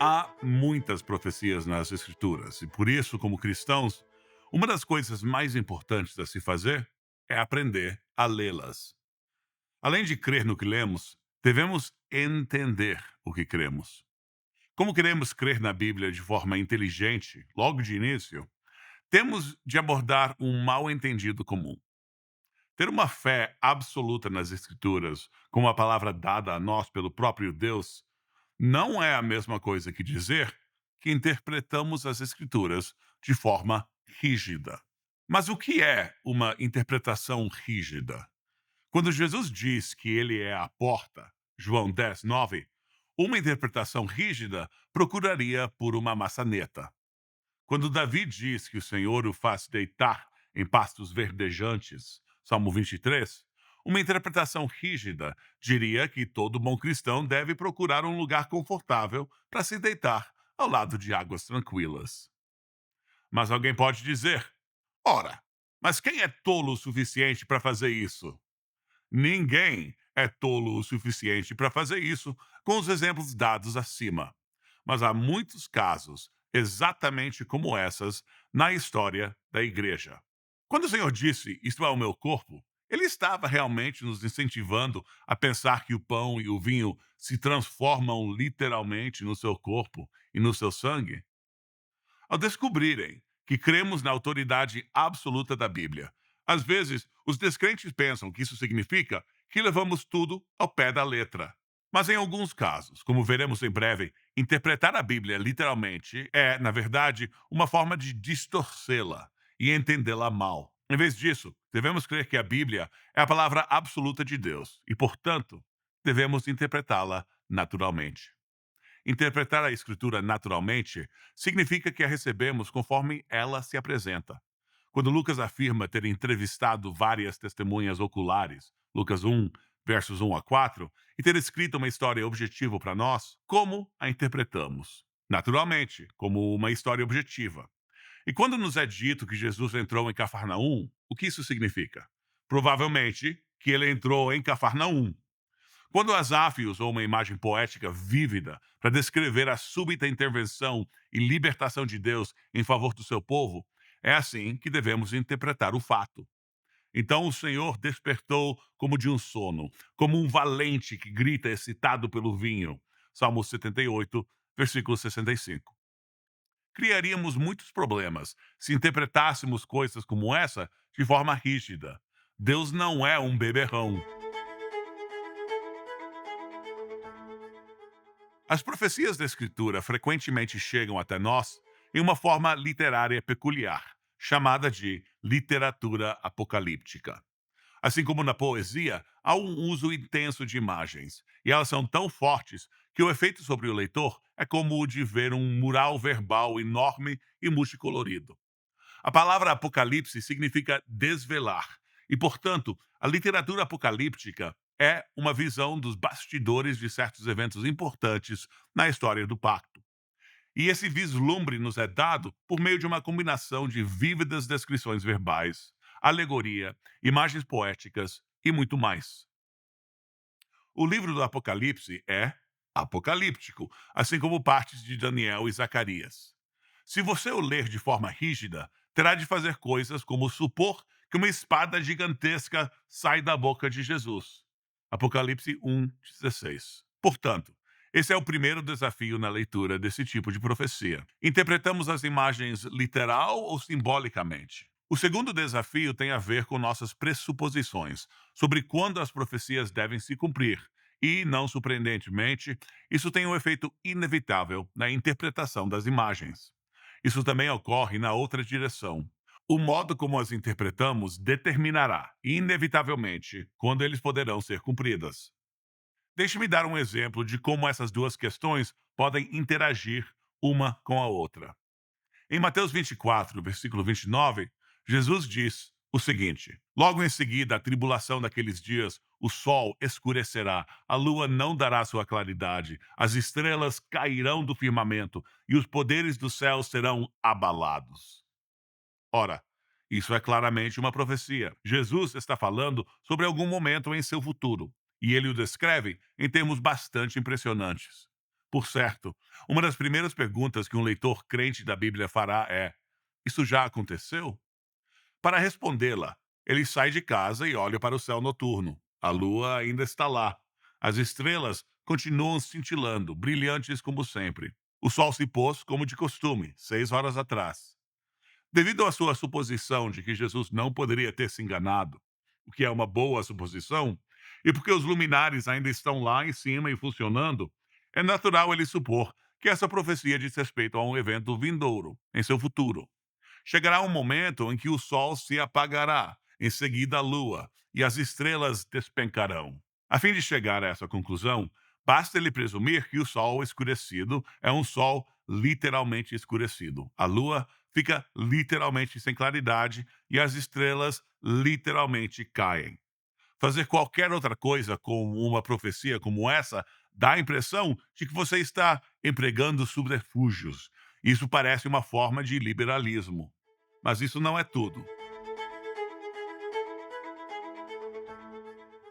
Há muitas profecias nas Escrituras, e por isso, como cristãos, uma das coisas mais importantes a se fazer é aprender a lê-las. Além de crer no que lemos, devemos entender o que cremos. Como queremos crer na Bíblia de forma inteligente, logo de início, temos de abordar um mal-entendido comum. Ter uma fé absoluta nas Escrituras, como a palavra dada a nós pelo próprio Deus, não é a mesma coisa que dizer que interpretamos as Escrituras de forma rígida. Mas o que é uma interpretação rígida? Quando Jesus diz que ele é a porta, João 10:9, uma interpretação rígida procuraria por uma maçaneta. Quando Davi diz que o Senhor o faz deitar em pastos verdejantes, Salmo 23, uma interpretação rígida diria que todo bom cristão deve procurar um lugar confortável para se deitar ao lado de águas tranquilas. Mas alguém pode dizer: ora, mas quem é tolo o suficiente para fazer isso? Ninguém é tolo o suficiente para fazer isso com os exemplos dados acima. Mas há muitos casos, exatamente como essas, na história da igreja. Quando o Senhor disse, isto é o meu corpo, ele estava realmente nos incentivando a pensar que o pão e o vinho se transformam literalmente no seu corpo e no seu sangue? Ao descobrirem que cremos na autoridade absoluta da Bíblia, às vezes os descrentes pensam que isso significa que levamos tudo ao pé da letra. Mas em alguns casos, como veremos em breve, interpretar a Bíblia literalmente é, na verdade, uma forma de distorcê-la e entendê-la mal. Em vez disso, devemos crer que a Bíblia é a palavra absoluta de Deus e, portanto, devemos interpretá-la naturalmente. Interpretar a Escritura naturalmente significa que a recebemos conforme ela se apresenta. Quando Lucas afirma ter entrevistado várias testemunhas oculares, Lucas 1, versos 1 a 4, e ter escrito uma história objetiva para nós, como a interpretamos? Naturalmente, como uma história objetiva. E quando nos é dito que Jesus entrou em Cafarnaum, o que isso significa? Provavelmente que ele entrou em Cafarnaum. Quando Asaf usou uma imagem poética vívida para descrever a súbita intervenção e libertação de Deus em favor do seu povo, é assim que devemos interpretar o fato. Então o Senhor despertou como de um sono, como um valente que grita excitado pelo vinho. Salmo 78, versículo 65. Criaríamos muitos problemas se interpretássemos coisas como essa de forma rígida. Deus não é um beberrão. As profecias da Escritura frequentemente chegam até nós em uma forma literária peculiar, chamada de literatura apocalíptica. Assim como na poesia, há um uso intenso de imagens, e elas são tão fortes que o efeito sobre o leitor é como o de ver um mural verbal enorme e multicolorido. A palavra apocalipse significa desvelar, e, portanto, a literatura apocalíptica é uma visão dos bastidores de certos eventos importantes na história do pacto. E esse vislumbre nos é dado por meio de uma combinação de vívidas descrições verbais, alegoria, imagens poéticas e muito mais. O livro do Apocalipse é apocalíptico, assim como partes de Daniel e Zacarias. Se você o ler de forma rígida, terá de fazer coisas como supor que uma espada gigantesca sai da boca de Jesus. Apocalipse 1:16. Portanto, esse é o primeiro desafio na leitura desse tipo de profecia. Interpretamos as imagens literal ou simbolicamente? O segundo desafio tem a ver com nossas pressuposições sobre quando as profecias devem se cumprir. E, não surpreendentemente, isso tem um efeito inevitável na interpretação das imagens. Isso também ocorre na outra direção. O modo como as interpretamos determinará, inevitavelmente, quando eles poderão ser cumpridas. Deixe-me dar um exemplo de como essas duas questões podem interagir uma com a outra. Em Mateus 24, versículo 29, Jesus diz o seguinte: logo em seguida, a tribulação daqueles dias, o sol escurecerá, a lua não dará sua claridade, as estrelas cairão do firmamento e os poderes do céu serão abalados. Ora, isso é claramente uma profecia. Jesus está falando sobre algum momento em seu futuro, e ele o descreve em termos bastante impressionantes. Por certo, uma das primeiras perguntas que um leitor crente da Bíblia fará é: Isso já aconteceu? Para respondê-la, ele sai de casa e olha para o céu noturno. A lua ainda está lá. As estrelas continuam cintilando, brilhantes como sempre. O sol se pôs como de costume, 6 horas atrás. Devido à sua suposição de que Jesus não poderia ter se enganado, o que é uma boa suposição, e porque os luminares ainda estão lá em cima e funcionando, é natural ele supor que essa profecia diz respeito a um evento vindouro, em seu futuro. Chegará um momento em que o sol se apagará, em seguida a lua, e as estrelas despencarão. A fim de chegar a essa conclusão, basta ele presumir que o sol escurecido é um sol literalmente escurecido. A lua fica literalmente sem claridade e as estrelas literalmente caem. Fazer qualquer outra coisa com uma profecia como essa dá a impressão de que você está empregando subterfúgios. Isso parece uma forma de liberalismo. Mas isso não é tudo.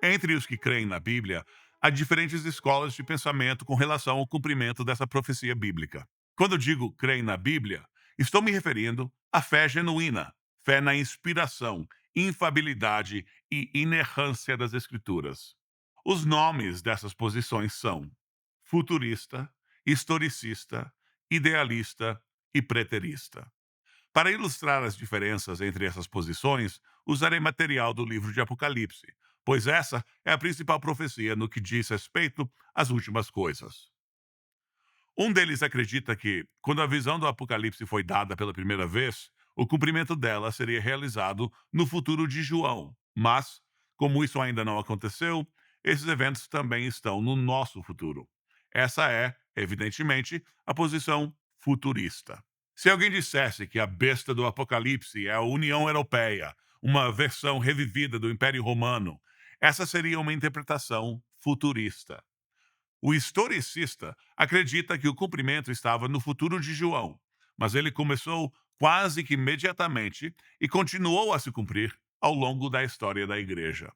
Entre os que creem na Bíblia, há diferentes escolas de pensamento com relação ao cumprimento dessa profecia bíblica. Quando digo creem na Bíblia, estou me referindo à fé genuína, fé na inspiração, infabilidade e inerrância das Escrituras. Os nomes dessas posições são futurista, historicista, idealista e preterista. Para ilustrar as diferenças entre essas posições, usarei material do livro de Apocalipse, pois essa é a principal profecia no que diz respeito às últimas coisas. Um deles acredita que, quando a visão do Apocalipse foi dada pela primeira vez, o cumprimento dela seria realizado no futuro de João. Mas, como isso ainda não aconteceu, esses eventos também estão no nosso futuro. Essa é, evidentemente, a posição futurista. Se alguém dissesse que a besta do Apocalipse é a União Europeia, uma versão revivida do Império Romano, essa seria uma interpretação futurista. O historicista acredita que o cumprimento estava no futuro de João, mas ele começou quase que imediatamente e continuou a se cumprir ao longo da história da igreja.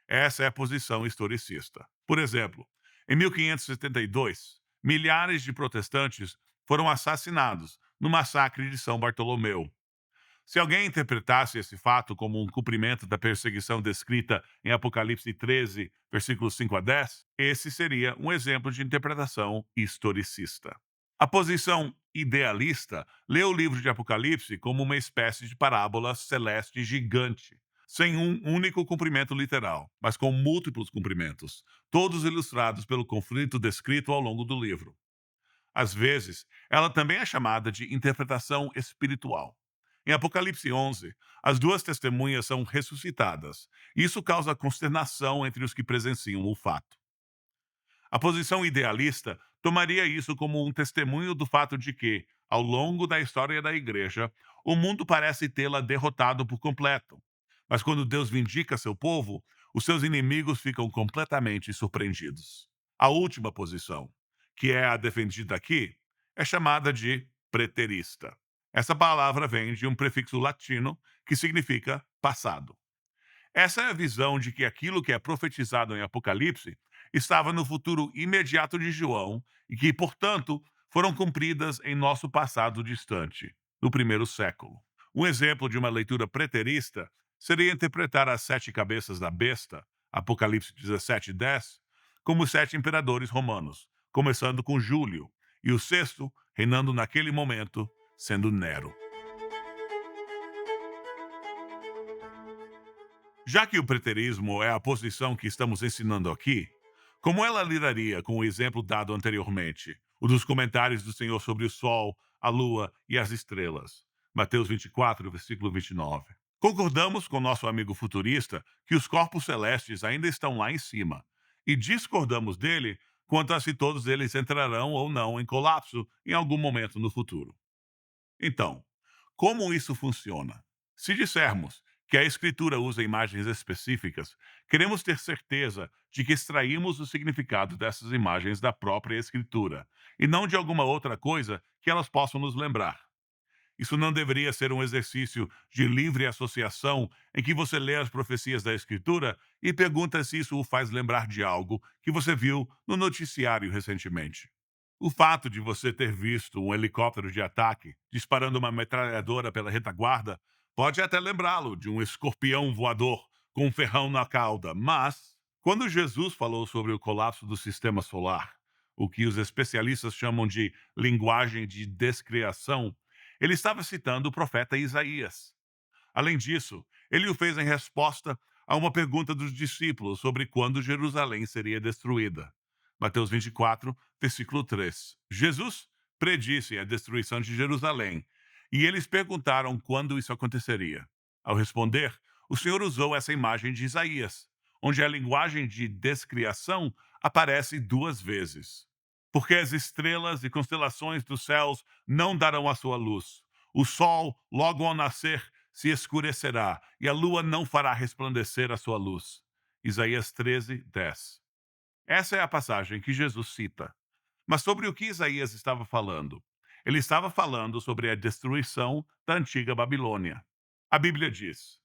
Essa é a posição historicista. Por exemplo, em 1572, milhares de protestantes foram assassinados no massacre de São Bartolomeu. Se alguém interpretasse esse fato como um cumprimento da perseguição descrita em Apocalipse 13, versículos 5 a 10, esse seria um exemplo de interpretação historicista. A posição idealista lê o livro de Apocalipse como uma espécie de parábola celeste gigante, sem um único cumprimento literal, mas com múltiplos cumprimentos, todos ilustrados pelo conflito descrito ao longo do livro. Às vezes, ela também é chamada de interpretação espiritual. Em Apocalipse 11, as duas testemunhas são ressuscitadas. Isso causa consternação entre os que presenciam o fato. A posição idealista tomaria isso como um testemunho do fato de que, ao longo da história da igreja, o mundo parece tê-la derrotado por completo. Mas quando Deus vindica seu povo, os seus inimigos ficam completamente surpreendidos. A última posição, que é a defendida aqui, é chamada de preterista. Essa palavra vem de um prefixo latino que significa passado. Essa é a visão de que aquilo que é profetizado em Apocalipse estava no futuro imediato de João e que, portanto, foram cumpridas em nosso passado distante, no primeiro século. Um exemplo de uma leitura preterista seria interpretar as 7 cabeças da besta, Apocalipse 17:10, como os 7 imperadores romanos, começando com Júlio, e o sexto, reinando naquele momento, sendo Nero. Já que o preterismo é a posição que estamos ensinando aqui, como ela lidaria com o exemplo dado anteriormente, o dos comentários do Senhor sobre o Sol, a Lua e as estrelas? Mateus 24, versículo 29. Concordamos com nosso amigo futurista que os corpos celestes ainda estão lá em cima, e discordamos dele quanto a se todos eles entrarão ou não em colapso em algum momento no futuro. Então, como isso funciona? Se dissermos que a Escritura usa imagens específicas, queremos ter certeza de que extraímos o significado dessas imagens da própria Escritura e não de alguma outra coisa que elas possam nos lembrar. Isso não deveria ser um exercício de livre associação em que você lê as profecias da Escritura e pergunta se isso o faz lembrar de algo que você viu no noticiário recentemente. O fato de você ter visto um helicóptero de ataque disparando uma metralhadora pela retaguarda pode até lembrá-lo de um escorpião voador com um ferrão na cauda, mas quando Jesus falou sobre o colapso do sistema solar, o que os especialistas chamam de linguagem de descriação, ele estava citando o profeta Isaías. Além disso, ele o fez em resposta a uma pergunta dos discípulos sobre quando Jerusalém seria destruída. Mateus 24, versículo 3. Jesus predisse a destruição de Jerusalém e eles perguntaram quando isso aconteceria. Ao responder, o Senhor usou essa imagem de Isaías, onde a linguagem de descriação aparece duas vezes. Porque as estrelas e constelações dos céus não darão a sua luz. O sol, logo ao nascer, se escurecerá, e a lua não fará resplandecer a sua luz. Isaías 13, 10. Essa é a passagem que Jesus cita. Mas sobre o que Isaías estava falando? Ele estava falando sobre a destruição da antiga Babilônia. A Bíblia diz: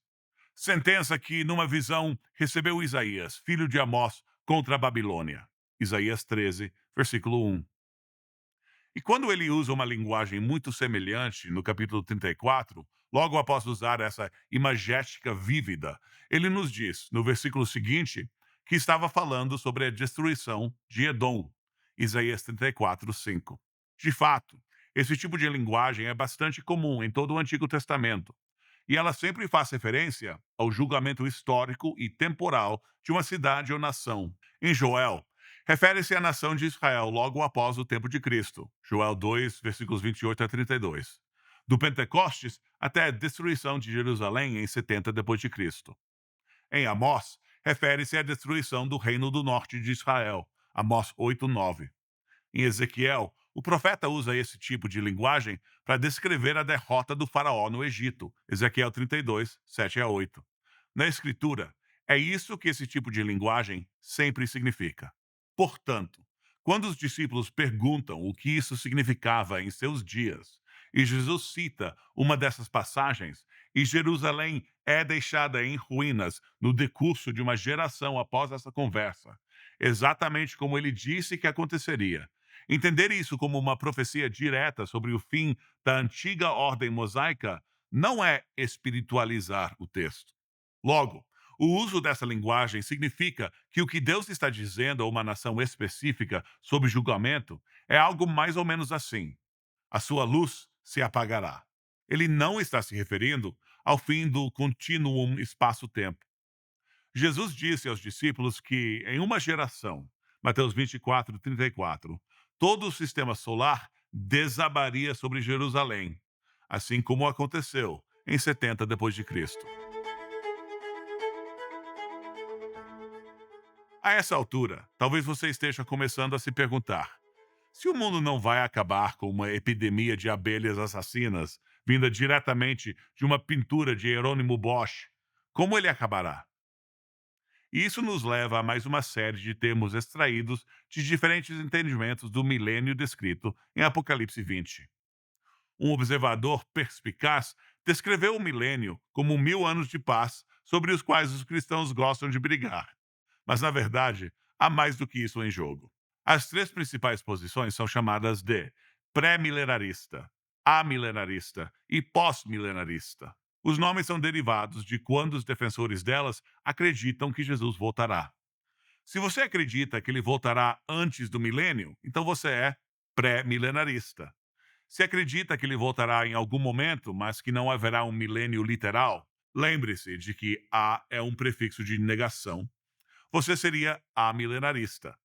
sentença que, numa visão, recebeu Isaías, filho de Amós, contra a Babilônia. Isaías 13, versículo 1. E quando ele usa uma linguagem muito semelhante no capítulo 34, logo após usar essa imagética vívida, ele nos diz, no versículo seguinte, que estava falando sobre a destruição de Edom. Isaías 34, 5. De fato, esse tipo de linguagem é bastante comum em todo o Antigo Testamento, e ela sempre faz referência ao julgamento histórico e temporal de uma cidade ou nação. Em Joel, refere-se à nação de Israel logo após o tempo de Cristo. Joel 2, versículos 28 a 32. Do Pentecostes até a destruição de Jerusalém em 70 depois de Cristo. Em Amós, refere-se à destruição do reino do norte de Israel. Amós 8, 9. Em Ezequiel, o profeta usa esse tipo de linguagem para descrever a derrota do faraó no Egito. Ezequiel 32, 7 a 8. Na Escritura, é isso que esse tipo de linguagem sempre significa. Portanto, quando os discípulos perguntam o que isso significava em seus dias, e Jesus cita uma dessas passagens, e Jerusalém é deixada em ruínas no decurso de uma geração após essa conversa, exatamente como ele disse que aconteceria. Entender isso como uma profecia direta sobre o fim da antiga ordem mosaica não é espiritualizar o texto. Logo, o uso dessa linguagem significa que o que Deus está dizendo a uma nação específica sobre julgamento é algo mais ou menos assim: a sua luz se apagará. Ele não está se referindo ao fim do continuum espaço-tempo. Jesus disse aos discípulos que, em uma geração, Mateus 24, 34, todo o sistema solar desabaria sobre Jerusalém, assim como aconteceu em 70 depois de Cristo. A essa altura, talvez você esteja começando a se perguntar: se o mundo não vai acabar com uma epidemia de abelhas assassinas vinda diretamente de uma pintura de Jerônimo Bosch, como ele acabará? E isso nos leva a mais uma série de termos extraídos de diferentes entendimentos do milênio descrito em Apocalipse 20. Um observador perspicaz descreveu o milênio como 1000 anos de paz sobre os quais os cristãos gostam de brigar. Mas, na verdade, há mais do que isso em jogo. As três principais posições são chamadas de pré-milenarista, amilenarista e pós-milenarista. Os nomes são derivados de quando os defensores delas acreditam que Jesus voltará. Se você acredita que ele voltará antes do milênio, então você é pré-milenarista. Se acredita que ele voltará em algum momento, mas que não haverá um milênio literal, lembre-se de que A é um prefixo de negação. Você seria amilenarista.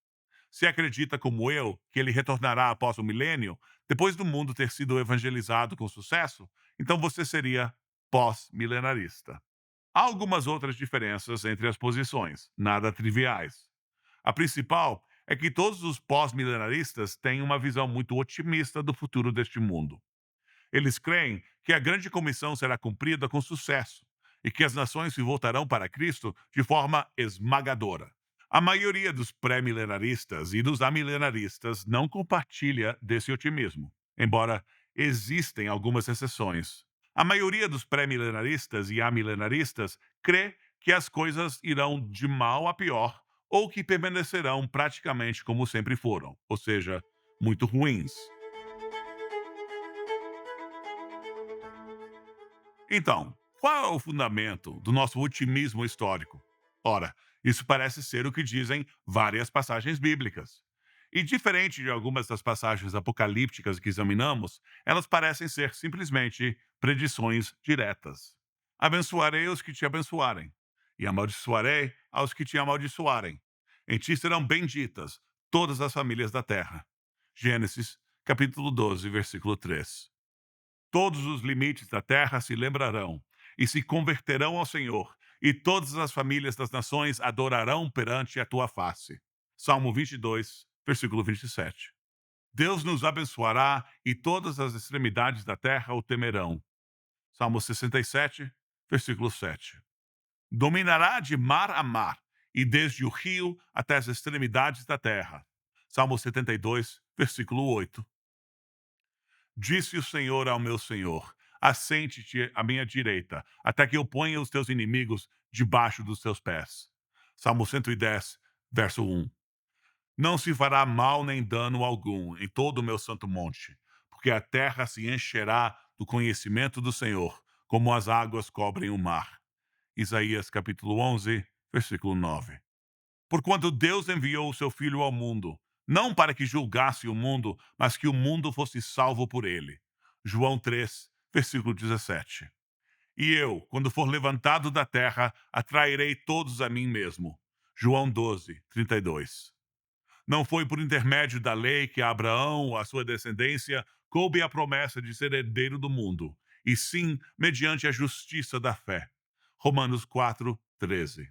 Se acredita, como eu, que ele retornará após o milênio, depois do mundo ter sido evangelizado com sucesso, então você seria pós-milenarista. Há algumas outras diferenças entre as posições, nada triviais. A principal é que todos os pós-milenaristas têm uma visão muito otimista do futuro deste mundo. Eles creem que a grande comissão será cumprida com sucesso e que as nações se voltarão para Cristo de forma esmagadora. A maioria dos pré-milenaristas e dos amilenaristas não compartilha desse otimismo, embora existem algumas exceções. A maioria dos pré-milenaristas e amilenaristas crê que as coisas irão de mal a pior ou que permanecerão praticamente como sempre foram, ou seja, muito ruins. Então, qual é o fundamento do nosso otimismo histórico? Ora, isso parece ser o que dizem várias passagens bíblicas. E diferente de algumas das passagens apocalípticas que examinamos, elas parecem ser simplesmente predições diretas. Abençoarei os que te abençoarem, e amaldiçoarei aos que te amaldiçoarem. Em ti serão benditas todas as famílias da terra. Gênesis, capítulo 12, versículo 3. Todos os limites da terra se lembrarão e se converterão ao Senhor, e todas as famílias das nações adorarão perante a tua face. Salmo 22, versículo 27. Deus nos abençoará e todas as extremidades da terra o temerão. Salmo 67, versículo 7. Dominará de mar a mar e desde o rio até as extremidades da terra. Salmo 72, versículo 8. Disse o Senhor ao meu Senhor: assente-te à minha direita, até que eu ponha os teus inimigos debaixo dos teus pés. Salmo 110, verso 1. Não se fará mal nem dano algum em todo o meu santo monte, porque a terra se encherá do conhecimento do Senhor, como as águas cobrem o mar. Isaías capítulo 11, versículo 9. Porquanto Deus enviou o seu Filho ao mundo, não para que julgasse o mundo, mas que o mundo fosse salvo por ele. João 3, versículo 17. E eu, quando for levantado da terra, atrairei todos a mim mesmo. João 12, 32. Não foi por intermédio da lei que a Abraão, a sua descendência, coube a promessa de ser herdeiro do mundo, e sim mediante a justiça da fé. Romanos 4, 13.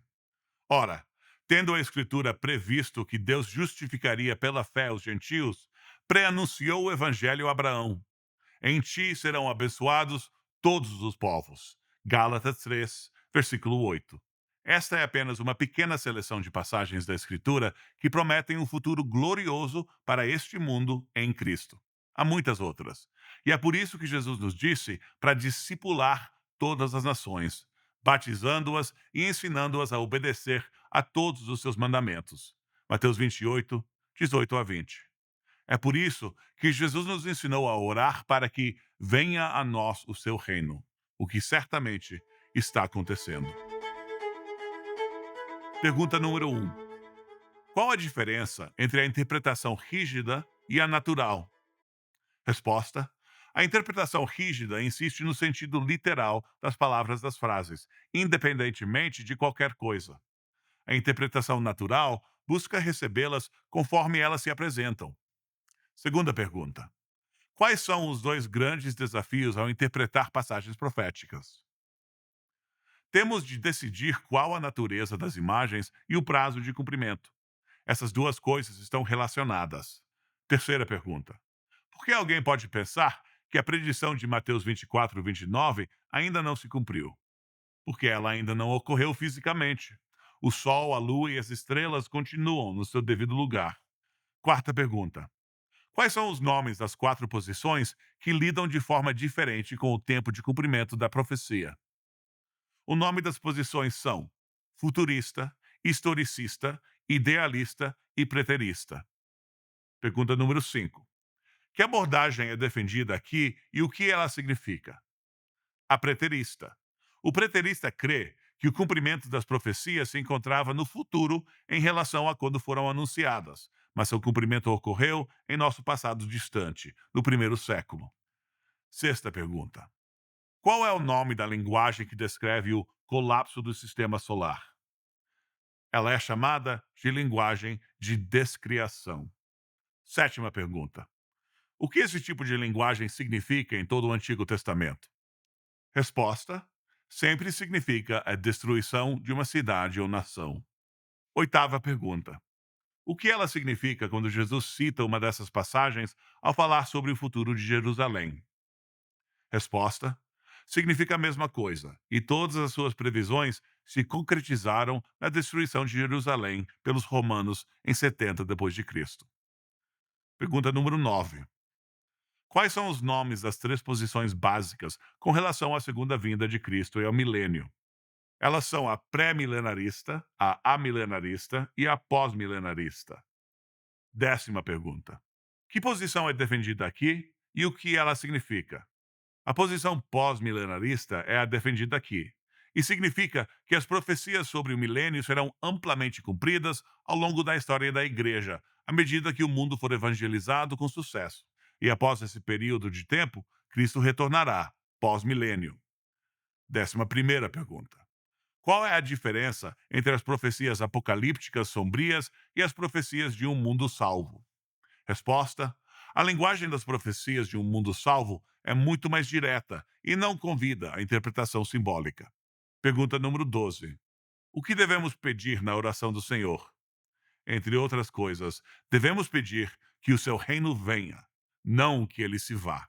Ora, tendo a Escritura previsto que Deus justificaria pela fé os gentios, pré-anunciou o evangelho a Abraão. Em ti serão abençoados todos os povos. Gálatas 3, versículo 8. Esta é apenas uma pequena seleção de passagens da Escritura que prometem um futuro glorioso para este mundo em Cristo. Há muitas outras. E é por isso que Jesus nos disse para discipular todas as nações, batizando-as e ensinando-as a obedecer a todos os seus mandamentos. Mateus 28, 18 a 20. É por isso que Jesus nos ensinou a orar para que venha a nós o seu reino, o que certamente está acontecendo. Pergunta número 1. Qual a diferença entre a interpretação rígida e a natural? Resposta: a interpretação rígida insiste no sentido literal das palavras das frases, independentemente de qualquer coisa. A interpretação natural busca recebê-las conforme elas se apresentam. Segunda pergunta: quais são os dois grandes desafios ao interpretar passagens proféticas? Temos de decidir qual a natureza das imagens e o prazo de cumprimento. Essas duas coisas estão relacionadas. Terceira pergunta: por que alguém pode pensar que a predição de Mateus 24, 29 ainda não se cumpriu? Porque ela ainda não ocorreu fisicamente. O Sol, a Lua e as estrelas continuam no seu devido lugar. Quarta pergunta: quais são os nomes das quatro posições que lidam de forma diferente com o tempo de cumprimento da profecia? O nome das posições são futurista, historicista, idealista e preterista. Pergunta número 5. Que abordagem é defendida aqui e o que ela significa? A preterista. O preterista crê que o cumprimento das profecias se encontrava no futuro em relação a quando foram anunciadas, mas seu cumprimento ocorreu em nosso passado distante, no primeiro século. Sexta pergunta: qual é o nome da linguagem que descreve o colapso do sistema solar? Ela é chamada de linguagem de descriação. Sétima pergunta: o que esse tipo de linguagem significa em todo o Antigo Testamento? Resposta: sempre significa a destruição de uma cidade ou nação. Oitava pergunta: o que ela significa quando Jesus cita uma dessas passagens ao falar sobre o futuro de Jerusalém? Resposta: significa a mesma coisa, e todas as suas previsões se concretizaram na destruição de Jerusalém pelos romanos em 70 depois de Cristo. Pergunta número 9. Quais são os nomes das três posições básicas com relação à segunda vinda de Cristo e ao milênio? Elas são a pré-milenarista, a amilenarista e a pós-milenarista. Décima pergunta: Que posição é defendida aqui e o que ela significa? A posição pós-milenarista é a defendida aqui, e significa que as profecias sobre o milênio serão amplamente cumpridas ao longo da história da Igreja, à medida que o mundo for evangelizado com sucesso. E após esse período de tempo, Cristo retornará, pós-milênio. 11ª pergunta. Qual é a diferença entre as profecias apocalípticas sombrias e as profecias de um mundo salvo? Resposta: a linguagem das profecias de um mundo salvo é muito mais direta e não convida à interpretação simbólica. Pergunta número 12. O que devemos pedir na oração do Senhor? Entre outras coisas, devemos pedir que o seu reino venha, não que ele se vá.